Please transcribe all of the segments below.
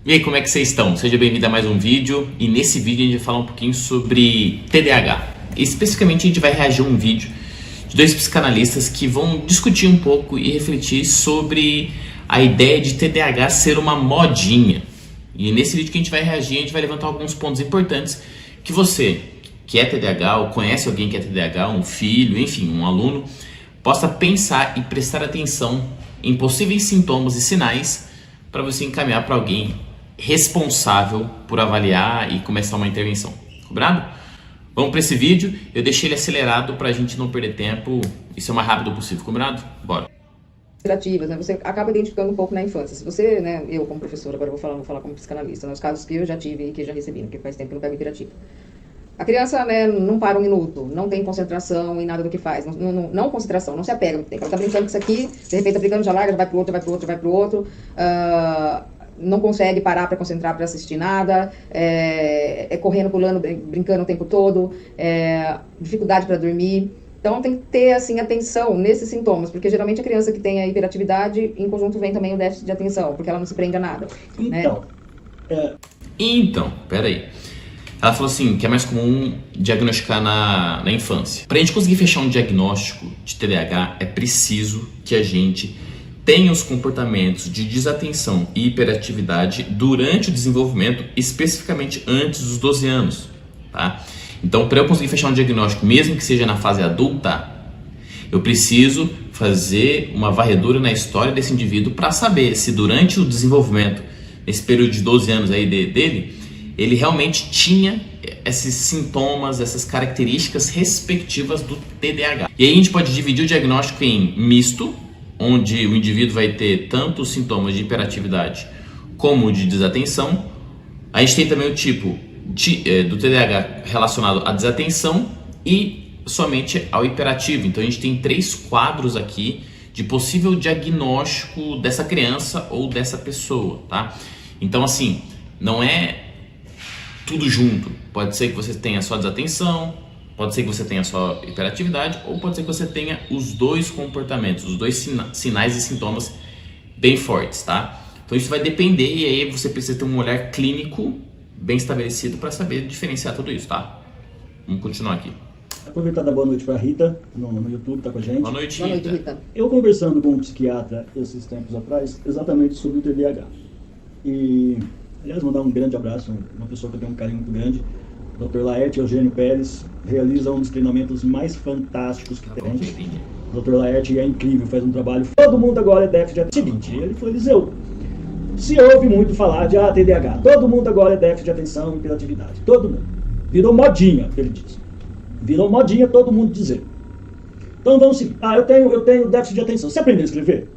E aí, como é que vocês estão? Seja bem-vindo a mais um vídeo. E nesse vídeo a gente vai falar um pouquinho sobre TDAH. Especificamente a gente vai reagir a um vídeo de dois psicanalistas que vão discutir um pouco e refletir sobre a ideia de TDAH ser uma modinha. E nesse vídeo que a gente vai reagir, a gente vai levantar alguns pontos importantes que você, que é TDAH ou conhece alguém que é TDAH, um filho, enfim, um aluno, possa pensar e prestar atenção em possíveis sintomas e sinais para você encaminhar para alguém responsável por avaliar e começar uma intervenção. Cobrado? Vamos para esse vídeo. Eu deixei ele acelerado para a gente não perder tempo e ser o mais rápido possível. Cobrado? Bora. Né? Você acaba identificando um pouco na infância. Se você, né, eu como professora, agora vou falar como psicanalista, nos casos que eu já tive e que já recebi, porque faz tempo que eu não pego hiperativa. A criança, né, não para um minuto, não tem concentração em nada do que faz, não concentração, não se apega no tempo. Ela tá brincando com isso aqui, de repente tá brincando, já larga, já vai pro outro, já vai pro outro, já vai pro outro. Não consegue parar para concentrar, para assistir nada, correndo, pulando, brincando o tempo todo, dificuldade para dormir. Então tem que ter assim atenção nesses sintomas, porque geralmente a criança que tem a hiperatividade, em conjunto vem também o déficit de atenção, porque ela não se prende a nada. Então, peraí. Ela falou assim, que é mais comum diagnosticar na infância. Para a gente conseguir fechar um diagnóstico de TDAH, é preciso que a gente tenha os comportamentos de desatenção e hiperatividade durante o desenvolvimento, especificamente antes dos 12 anos, tá? Então, para eu conseguir fechar um diagnóstico, mesmo que seja na fase adulta, eu preciso fazer uma varredura na história desse indivíduo para saber se durante o desenvolvimento, nesse período de 12 anos aí dele, ele realmente tinha esses sintomas, essas características respectivas do TDAH. E aí a gente pode dividir o diagnóstico em misto, onde o indivíduo vai ter tanto os sintomas de hiperatividade como de desatenção. A gente tem também o tipo do TDAH relacionado à desatenção e somente ao hiperativo. Então a gente tem 3 quadros aqui de possível diagnóstico dessa criança ou dessa pessoa, tá? Então assim, não é tudo junto. Pode ser que você tenha só desatenção, pode ser que você tenha só hiperatividade, ou pode ser que você tenha os dois comportamentos, os dois sinais e sintomas bem fortes, tá? Então isso vai depender e aí você precisa ter um olhar clínico bem estabelecido para saber diferenciar tudo isso, tá? Vamos continuar aqui. Aproveitar da boa noite para a Rita, no YouTube, tá com a gente. Boa noite, Rita. Boa noite, Rita. Eu conversando com um psiquiatra esses tempos atrás, exatamente sobre o TDAH. E, aliás, mandar um grande abraço, uma pessoa que eu tenho um carinho muito grande, Dr. Laerte Eugênio Pérez, realiza um dos treinamentos mais fantásticos que tem. Dr. Laerte é incrível, faz um trabalho. Todo mundo agora é déficit de atenção. Seguinte, ele falou, Eliseu, se ouve muito falar de TDAH, todo mundo agora é déficit de atenção e hiperatividade. Todo mundo. Virou modinha, ele diz. Virou modinha todo mundo dizer. Então vamos seguir. Eu tenho déficit de atenção. Você aprendeu a escrever?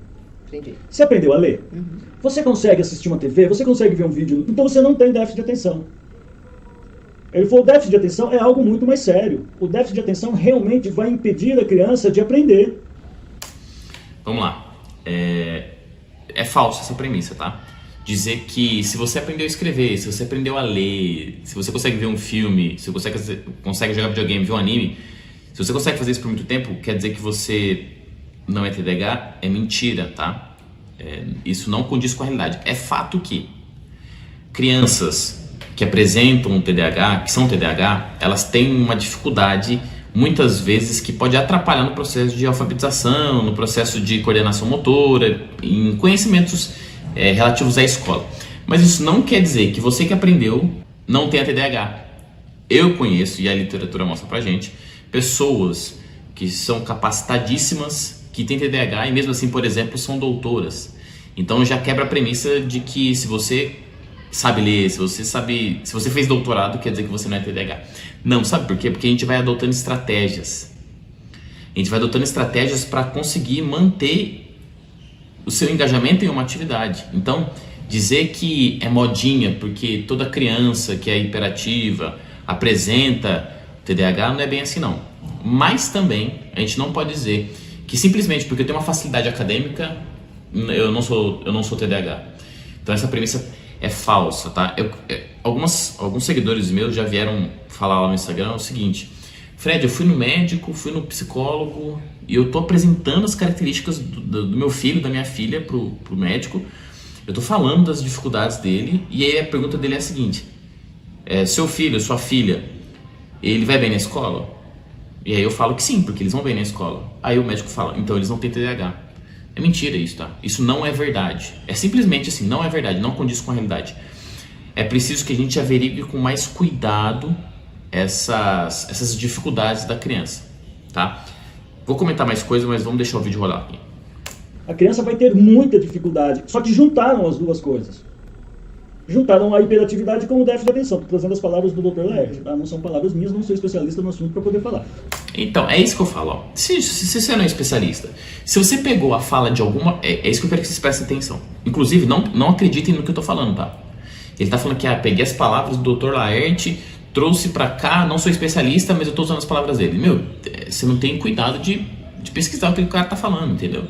Entendi. Você aprendeu a ler? Uhum. Você consegue assistir uma TV? Você consegue ver um vídeo? Então você não tem déficit de atenção. Ele falou, o déficit de atenção é algo muito mais sério. O déficit de atenção realmente vai impedir a criança de aprender. Vamos lá. É falsa essa premissa, tá? Dizer que se você aprendeu a escrever, se você aprendeu a ler, se você consegue ver um filme, se você consegue jogar videogame, ver um anime, se você consegue fazer isso por muito tempo, quer dizer que você não é TDAH? É mentira, tá? Isso não condiz com a realidade. É fato que crianças que apresentam TDAH, que são TDAH, elas têm uma dificuldade, muitas vezes, que pode atrapalhar no processo de alfabetização, no processo de coordenação motora, em conhecimentos relativos à escola. Mas isso não quer dizer que você que aprendeu não tenha TDAH. Eu conheço, e a literatura mostra pra gente, pessoas que são capacitadíssimas, que têm TDAH e mesmo assim, por exemplo, são doutoras. Então já quebra a premissa de que se você sabe ler, se você fez doutorado, quer dizer que você não é TDAH. Não, sabe por quê? Porque a gente vai adotando estratégias. A gente vai adotando estratégias para conseguir manter o seu engajamento em uma atividade. Então, dizer que é modinha porque toda criança que é hiperativa apresenta TDAH não é bem assim não. Mas também a gente não pode dizer que simplesmente porque eu tenho uma facilidade acadêmica eu não sou TDAH. Então essa premissa é falsa, tá? Alguns seguidores meus já vieram falar lá no Instagram o seguinte: Fred, eu fui no médico, fui no psicólogo e eu tô apresentando as características do meu filho, da minha filha pro médico Eu tô falando das dificuldades dele e aí a pergunta dele é a seguinte: seu filho, sua filha, ele vai bem na escola? E aí eu falo que sim, porque eles vão bem na escola. Aí o médico fala, então eles não têm TDAH. É mentira isso, tá? Isso não é verdade. É simplesmente assim, não é verdade, não condiz com a realidade. É preciso que a gente averigue com mais cuidado essas dificuldades da criança, tá? Vou comentar mais coisas, mas vamos deixar o vídeo rolar aqui. A criança vai ter muita dificuldade, só que juntaram as duas coisas. Juntaram a hiperatividade com o déficit de atenção. Estou trazendo as palavras do Dr. Laerte, tá? Não são palavras minhas, não sou especialista no assunto para poder falar. Então, é isso que eu falo. Ó. Se você não é especialista, se você pegou a fala de alguma... É isso que eu quero que vocês prestem atenção. Inclusive, não acreditem no que eu tô falando, tá? Ele tá falando que peguei as palavras do Dr. Laerte, trouxe pra cá, não sou especialista, mas eu tô usando as palavras dele. Meu, você não tem cuidado de pesquisar o que o cara tá falando, entendeu?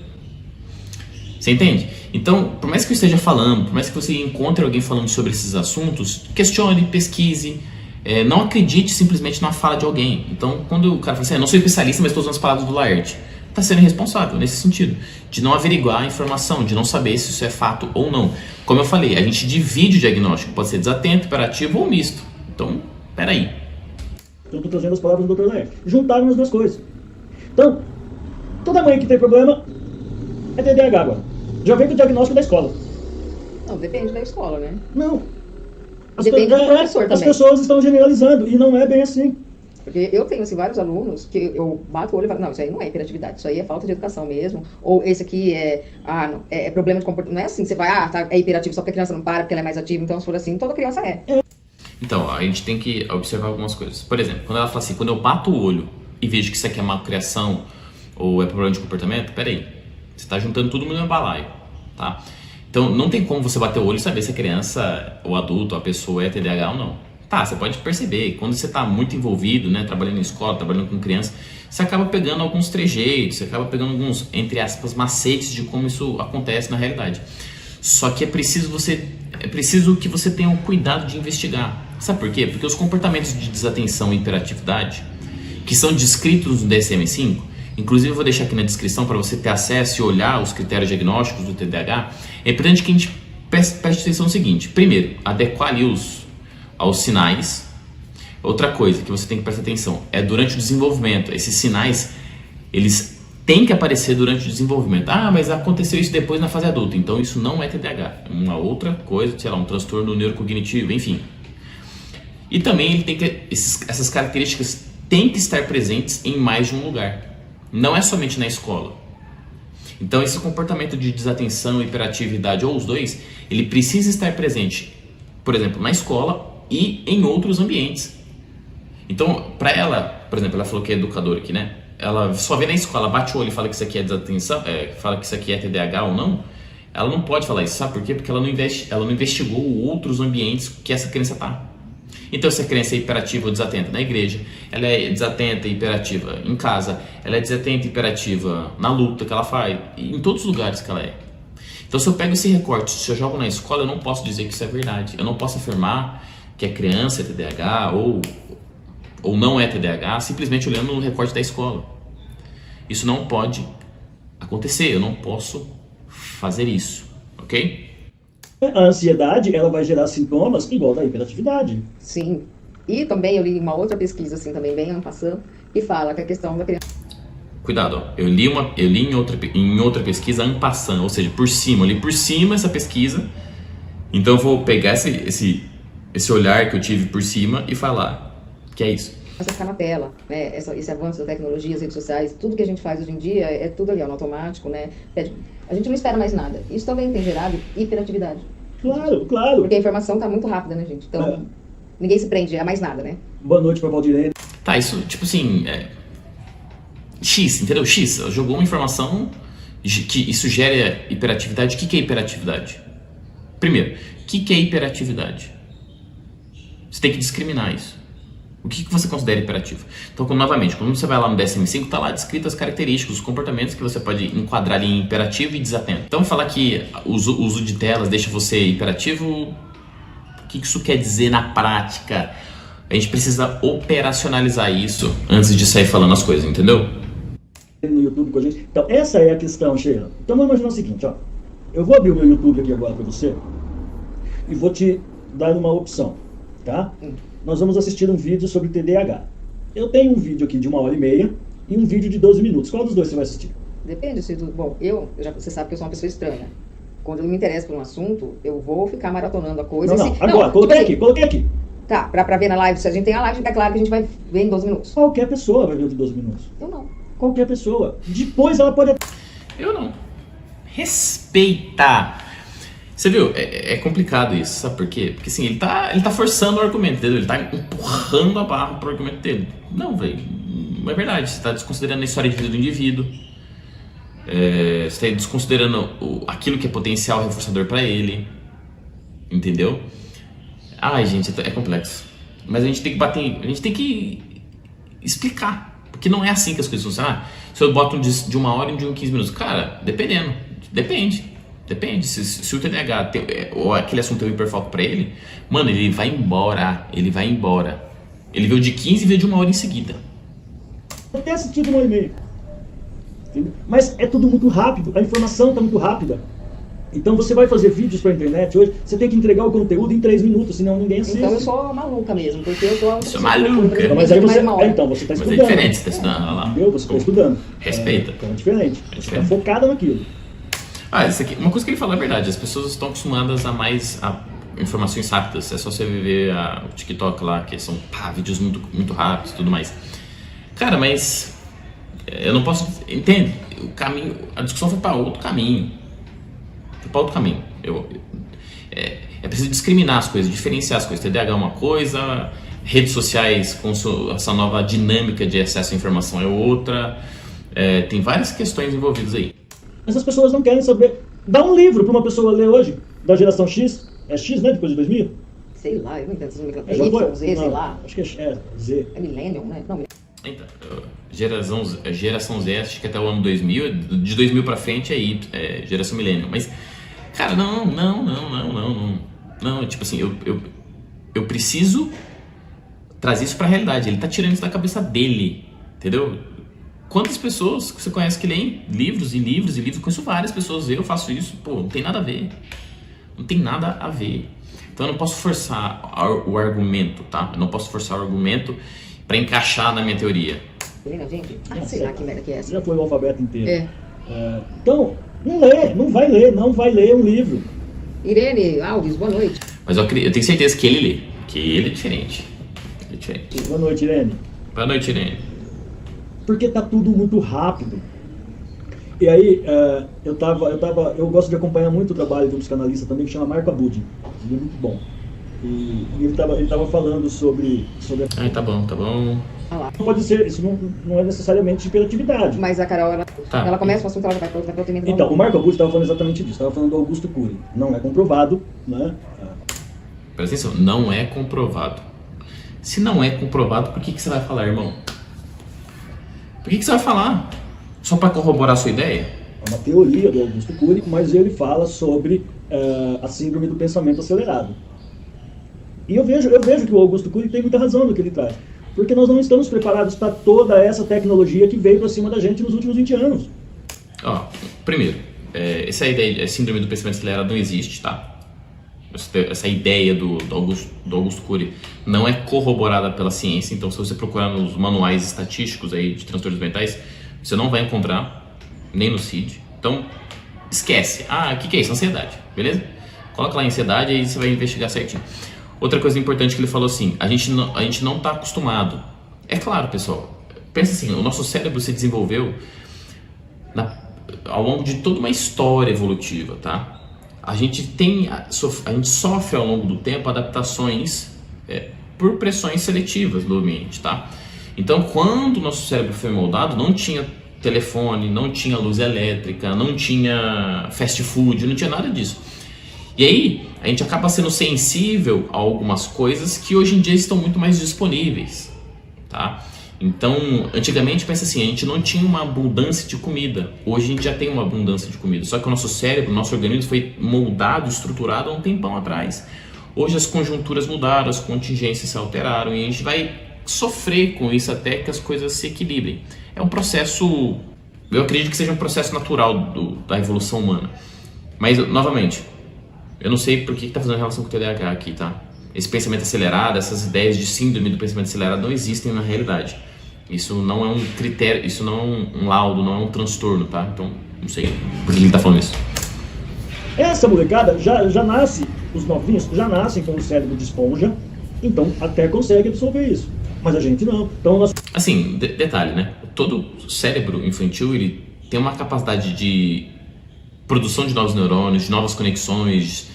Você entende? Então, por mais que eu esteja falando, por mais que você encontre alguém falando sobre esses assuntos, questione, pesquise, não acredite simplesmente na fala de alguém. Então, quando o cara fala assim, não sou especialista, mas estou usando as palavras do Laerte, está sendo irresponsável nesse sentido, de não averiguar a informação, de não saber se isso é fato ou não. Como eu falei, a gente divide o diagnóstico, pode ser desatento, hiperativo ou misto. Então, peraí. Então, estou trazendo as palavras do Dr. Laerte. Juntaram as duas coisas. Então, toda mãe que tem problema é TDAH agora. Já vem com o diagnóstico da escola. Não, depende da escola, né? Não. Depende do professor também. As pessoas estão generalizando e não é bem assim. Porque eu tenho assim, vários alunos que eu bato o olho e falo, não, isso aí não é hiperatividade, isso aí é falta de educação mesmo. Ou esse aqui é problema de comportamento. Não é assim, você vai, é hiperativo só porque a criança não para, porque ela é mais ativa. Então, se for assim, toda criança é. Então, a gente tem que observar algumas coisas. Por exemplo, quando ela fala assim, quando eu bato o olho e vejo que isso aqui é malcriação ou é problema de comportamento, peraí, você está juntando tudo no meu balaio, tá? Então, não tem como você bater o olho e saber se a criança, o adulto, a pessoa é TDAH ou não. Tá, você pode perceber, quando você está muito envolvido, né, trabalhando em escola, trabalhando com criança, você acaba pegando alguns trejeitos, você acaba pegando alguns, entre aspas, macetes de como isso acontece na realidade. Só que é preciso que você tenha o cuidado de investigar. Sabe por quê? Porque os comportamentos de desatenção e hiperatividade, que são descritos no DSM-5, inclusive eu vou deixar aqui na descrição para você ter acesso e olhar os critérios diagnósticos do TDAH, é importante que a gente preste atenção no seguinte. Primeiro, adequar ali aos sinais. Outra coisa que você tem que prestar atenção é durante o desenvolvimento. Esses sinais, eles têm que aparecer durante o desenvolvimento. Ah, mas aconteceu isso depois na fase adulta, então isso não é TDAH. É uma outra coisa, sei lá, um transtorno neurocognitivo, enfim. E também ele tem que, essas características têm que estar presentes em mais de um lugar. Não é somente na escola. Então esse comportamento de desatenção, hiperatividade ou os dois, ele precisa estar presente, por exemplo, na escola e em outros ambientes. Então, para ela, por exemplo, ela falou que é educadora aqui, né? Ela só vê na escola, bate o olho e fala que isso aqui é desatenção, fala que isso aqui é TDAH ou não. Ela não pode falar isso, sabe por quê? Porque ela não investigou outros ambientes que essa criança está. Então, se a criança é hiperativa ou desatenta na igreja, ela é desatenta e hiperativa em casa, ela é desatenta e hiperativa na luta que ela faz, em todos os lugares que ela é. Então, se eu pego esse recorte, se eu jogo na escola, eu não posso dizer que isso é verdade. Eu não posso afirmar que a criança é TDAH ou não é TDAH simplesmente olhando no recorte da escola. Isso não pode acontecer, eu não posso fazer isso, ok? A ansiedade, ela vai gerar sintomas igual da hiperatividade. Sim. E também eu li uma outra pesquisa, assim, também bem en passant, que fala que a questão da criança... Cuidado, ó. Eu li em outra pesquisa en passant, ou seja, por cima. Eu li por cima essa pesquisa, então eu vou pegar esse olhar que eu tive por cima e falar que é isso. Você ficar na tela, né? Esse avanço da tecnologia, as redes sociais, tudo que a gente faz hoje em dia é tudo ali, ó, no automático, né? A gente não espera mais nada. Isso também tem gerado hiperatividade. Claro, claro. Porque a informação tá muito rápida, né, gente? Então, ninguém se prende a mais nada, né? Boa noite pra Valdirene. Tá, isso, tipo assim, X, entendeu? X, ela jogou uma informação que isso gera hiperatividade. O que é hiperatividade? Primeiro, o que é hiperatividade? Você tem que discriminar isso. O que você considera hiperativo? Então, novamente, quando você vai lá no DSM-5, está lá descrito as características, os comportamentos que você pode enquadrar ali em hiperativo e desatento. Então, falar que o uso de telas deixa você hiperativo, o que isso quer dizer na prática? A gente precisa operacionalizar isso antes de sair falando as coisas, entendeu? No YouTube com a gente. Então, essa é a questão, Sheila. Então, vamos imaginar o seguinte, ó. Eu vou abrir o meu YouTube aqui agora para você e vou te dar uma opção, tá? Nós vamos assistir um vídeo sobre TDAH. Eu tenho um vídeo aqui de 1h30 e um vídeo de 12 minutos. Qual dos dois você vai assistir? Depende se bom, você sabe que eu sou uma pessoa estranha. Quando eu me interesso por um assunto, eu vou ficar maratonando a coisa. Não, agora, coloquei aqui. Tá, pra ver na live, se a gente tem a live, é claro que a gente vai ver em 12 minutos. Qualquer pessoa vai ver o de 12 minutos. Eu não. Qualquer pessoa. Depois ela pode... Eu não. Respeita. Você viu? É complicado isso, sabe por quê? Porque assim, ele tá forçando o argumento dele, ele tá empurrando a barra pro argumento dele. Não, velho, não é verdade. Você tá desconsiderando a história de vida do indivíduo. Você está desconsiderando aquilo que é potencial reforçador para ele, entendeu? Ai, gente, é complexo. Mas a gente tem que bater, a gente tem que explicar, porque não é assim que as coisas funcionam. Se eu boto um de 1h e um de 15 minutos, cara, depende. Se o TDAH ou aquele assunto tem um hiperfoco para ele, mano, ele vai embora. Ele vê o de 15 e vê de 1h em seguida. Até assistir de 1h30. Mas é tudo muito rápido, a informação está muito rápida. Então você vai fazer vídeos para a internet hoje, você tem que entregar o conteúdo em 3 minutos, senão ninguém assiste. Então eu sou maluca mesmo, porque eu sou... Sou maluca. Não, mas aí você está estudando. Mas é diferente, você está estudando, olha lá. Entendeu? Você está estudando. Respeita. Então é diferente. Você está focado naquilo. Isso aqui, uma coisa que ele falou é verdade, as pessoas estão acostumadas a informações rápidas. É só você ver o TikTok lá, que são vídeos muito, muito rápidos e tudo mais. Cara, mas... eu não posso... Entende? A discussão foi para outro caminho. É preciso discriminar as coisas, diferenciar as coisas. TDAH é uma coisa, redes sociais com essa nova dinâmica de acesso à informação é outra. Tem várias questões envolvidas aí. Mas as pessoas não querem saber. Dá um livro para uma pessoa ler hoje, da geração X. É X, né? Depois de 2000? Sei lá, eu não entendo. É Y, Z, sei lá. Acho que é Z. É Millennium, né? Não, Então, geração Z, acho que até o ano 2000, de 2000 pra frente é geração milênio. Mas, cara, não. Tipo assim, eu preciso trazer isso pra realidade. Ele tá tirando isso da cabeça dele, entendeu? Quantas pessoas você conhece que leem livros e livros e livros? Eu conheço várias pessoas, eu faço isso, não tem nada a ver. Não tem nada a ver. Então eu não posso forçar o argumento, tá? Eu não posso forçar o argumento para encaixar na minha teoria. Gente, sei lá que merda que é essa. Já foi o alfabeto inteiro. Então, não vai ler um livro. Irene Alves, boa noite. Mas eu tenho certeza que ele lê, que ele é diferente. Boa noite, Irene. Boa noite, Irene. Porque tá tudo muito rápido. E aí, eu gosto de acompanhar muito o trabalho de um psicanalista também que chama Marco Abudin. Ele é muito bom. E ele tava falando sobre... Tá bom. Lá. Não pode ser, isso não é necessariamente hiperatividade. Mas a Carol, ela começa o assunto, ela vai para outra coisa. Então, o Marco Abudin estava falando exatamente disso. Estava falando do Augusto Cury. Não é comprovado, né? Presta atenção, não é comprovado. Se não é comprovado, por que você vai falar, irmão? Por que você vai falar? Só para corroborar a sua ideia? É uma teoria do Augusto Cury, mas ele fala sobre a síndrome do pensamento acelerado. E eu vejo que o Augusto Cury tem muita razão no que ele traz. Porque nós não estamos preparados para toda essa tecnologia que veio para cima da gente nos últimos 20 anos. Primeiro, essa ideia, a síndrome do pensamento acelerado não existe, tá? Essa ideia do Augusto Cury não é corroborada pela ciência. Então, se você procurar nos manuais estatísticos aí de transtornos mentais, você não vai encontrar, nem no CID. Então, esquece. O que é isso? Ansiedade, beleza? Coloca lá ansiedade e aí você vai investigar certinho. Outra coisa importante que ele falou assim, a gente não está acostumado. É claro, pessoal, pensa assim, o nosso cérebro se desenvolveu ao longo de toda uma história evolutiva, tá? A gente sofre ao longo do tempo adaptações por pressões seletivas do ambiente, tá? Então, quando o nosso cérebro foi moldado, não tinha telefone, não tinha luz elétrica, não tinha fast food, não tinha nada disso. E aí, a gente acaba sendo sensível a algumas coisas que hoje em dia estão muito mais disponíveis, tá? Então, antigamente, pensa assim, a gente não tinha uma abundância de comida. Hoje a gente já tem uma abundância de comida. Só que o nosso cérebro, o nosso organismo foi moldado, estruturado há um tempão atrás. Hoje as conjunturas mudaram, as contingências se alteraram e a gente vai sofrer com isso até que as coisas se equilibrem. É um processo, eu acredito que seja um processo natural da evolução humana. Mas, novamente, eu não sei por que tá fazendo relação com o TDAH aqui, tá? Esse pensamento acelerado, essas ideias de síndrome do pensamento acelerado não existem na realidade. Isso não é um critério, isso não é um laudo, não é um transtorno, tá? Então, não sei por que ele tá falando isso. Essa molecada já nasce, os novinhos já nascem com o cérebro de esponja, então até consegue absorver isso. Mas a gente não. Então nós... Assim, detalhe, né? Todo cérebro infantil, ele tem uma capacidade de produção de novos neurônios, de novas conexões,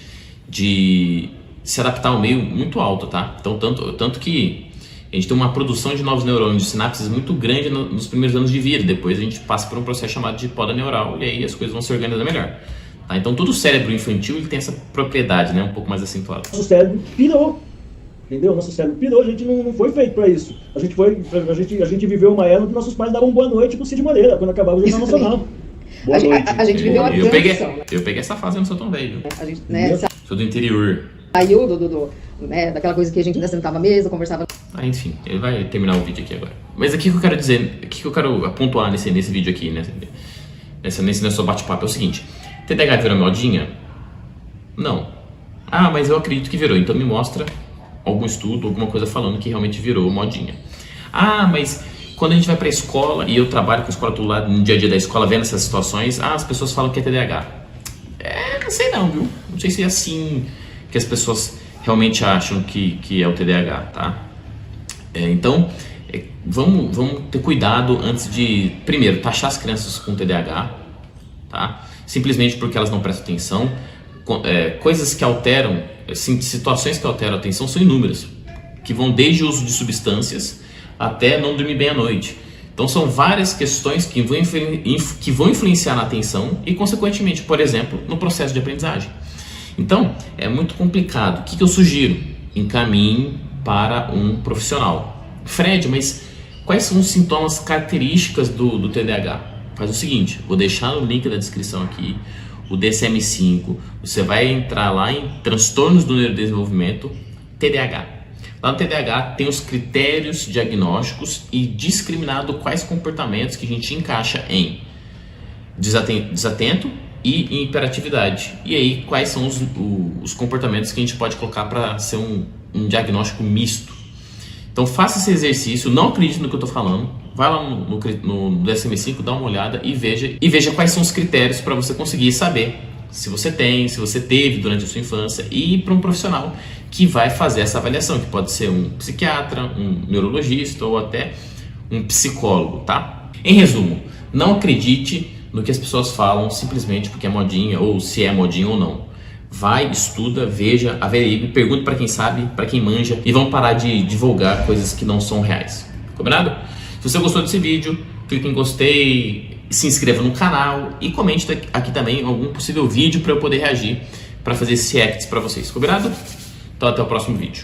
de se adaptar ao meio muito alto, tá? Então, tanto que a gente tem uma produção de novos neurônios, de sinapses muito grande nos primeiros anos de vida. Depois a gente passa por um processo chamado de poda neural e aí as coisas vão se organizando melhor. Tá? Então todo cérebro infantil ele tem essa propriedade, né? Um pouco mais acentuada. Nosso cérebro pirou, entendeu? Nosso cérebro pirou, a gente não foi feito para isso. A gente viveu uma era onde nossos pais davam boa noite pro Cid Moreira, quando acabava o Jornal Nacional. Boa noite. A gente viveu uma transição, né? Eu peguei essa fase, eu não sou tão velho. A gente, né, Sou do interior. saiu né, daquela coisa que a gente ainda sentava à mesa, conversava. Ah, enfim, ele vai terminar o vídeo aqui agora. Mas aqui que eu quero dizer, o que eu quero pontuar nesse vídeo aqui, nesse bate-papo é o seguinte: TDAH virou modinha? Não. Ah, mas eu acredito que virou, então me mostra algum estudo, alguma coisa falando que realmente virou modinha. Ah, mas quando a gente vai pra escola, e eu trabalho com a escola todo lado, no dia a dia da escola, vendo essas situações, as pessoas falam que é TDAH. Não sei não, viu? Não sei se é assim que as pessoas realmente acham que é o TDAH, tá? Então, vamos ter cuidado antes de, primeiro, taxar as crianças com TDAH, tá? Simplesmente porque elas não prestam atenção. Coisas que alteram, assim, situações que alteram a atenção são inúmeras, que vão desde o uso de substâncias até não dormir bem à noite. Então são várias questões que vão influenciar na atenção e, consequentemente, por exemplo, no processo de aprendizagem. Então, é muito complicado. O que eu sugiro? Encaminhe para um profissional. Fred, mas quais são os sintomas características do TDAH? Faz o seguinte, vou deixar no link da descrição aqui o DSM-5. Você vai entrar lá em transtornos do neurodesenvolvimento, TDAH. Lá no TDAH tem os critérios diagnósticos e discriminado quais comportamentos que a gente encaixa em desatento e em hiperatividade. E aí, quais são os comportamentos que a gente pode colocar para ser um diagnóstico misto. Então, faça esse exercício, não acredite no que eu estou falando, vai lá no DSM-5, dá uma olhada e veja quais são os critérios para você conseguir saber se você teve durante a sua infância, e ir para um profissional que vai fazer essa avaliação, que pode ser um psiquiatra, um neurologista ou até um psicólogo, tá? Em resumo, não acredite no que as pessoas falam simplesmente porque é modinha, ou se é modinha ou não. Vai, estuda, veja, averigue, pergunte para quem sabe, para quem manja, e vamos parar de divulgar coisas que não são reais. Combinado? Se você gostou desse vídeo, clique em gostei, se inscreva no canal e comente aqui também algum possível vídeo para eu poder reagir, para fazer esse react para vocês. Combinado? Então até o próximo vídeo.